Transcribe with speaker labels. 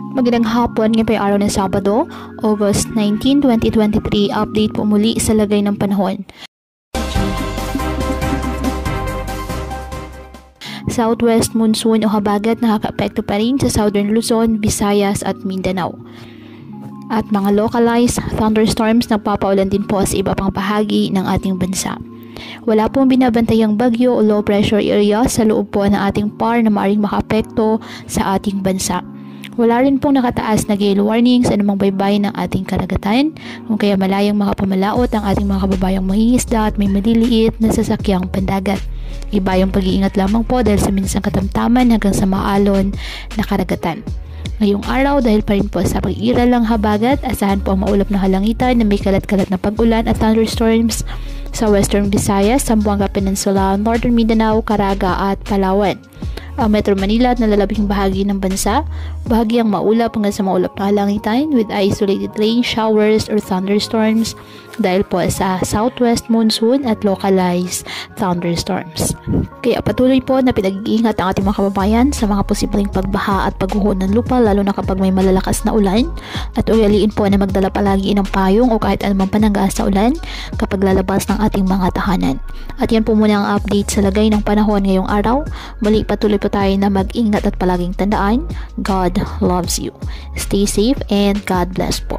Speaker 1: Magandang hapon, ngayon po ay araw ng Sabado, August 19, 2023. Update po muli sa lagay ng panahon. Southwest monsoon o habagat nakaka-apekto pa rin sa Southern Luzon, Visayas at Mindanao. At mga localized thunderstorms na papaulan din po sa iba pang bahagi ng ating bansa. Wala pong binabantayang bagyo o low pressure area sa loob po ng ating PAR na maaaring makaapekto sa ating bansa. Wala rin pong nakataas na gale warning sa anumang baybay ng ating karagatan, kung kaya malayang makapamalaot ang ating mga kababayang mangingisda at may maliliit na sasakyang pandagat. Iba yung pag-iingat lamang po dahil sa minsang katamtaman hanggang sa maalon na karagatan. Ngayong araw, dahil pa rin po sa pag-iral ng habagat, asahan po ang maulap na halangitan na may kalat-kalat na pag-ulan at thunderstorms sa Western Visayas, Zamboanga Peninsula, Northern Mindanao, Caraga at Palawan. Ang Metro Manila at nalalabing bahagi ng bansa, bahagyang maulap hanggang sa maulap na halangitan with isolated rain showers or thunderstorms dahil po sa southwest monsoon at localized thunderstorms. Kaya patuloy po na pinag-iingat ang ating mga kababayan sa mga posibleng pagbaha at pagguho ng lupa lalo na kapag may malalakas na ulan, at ugaliin po na magdala palagi ng payong o kahit anumang pananggas sa ulan kapag lalabas ng ating mga tahanan. At yan po muna ang update sa lagay ng panahon ngayong araw. Muli patuloy po tayo na mag-ingat at palaging tandaan, God loves you. Stay safe and God bless po.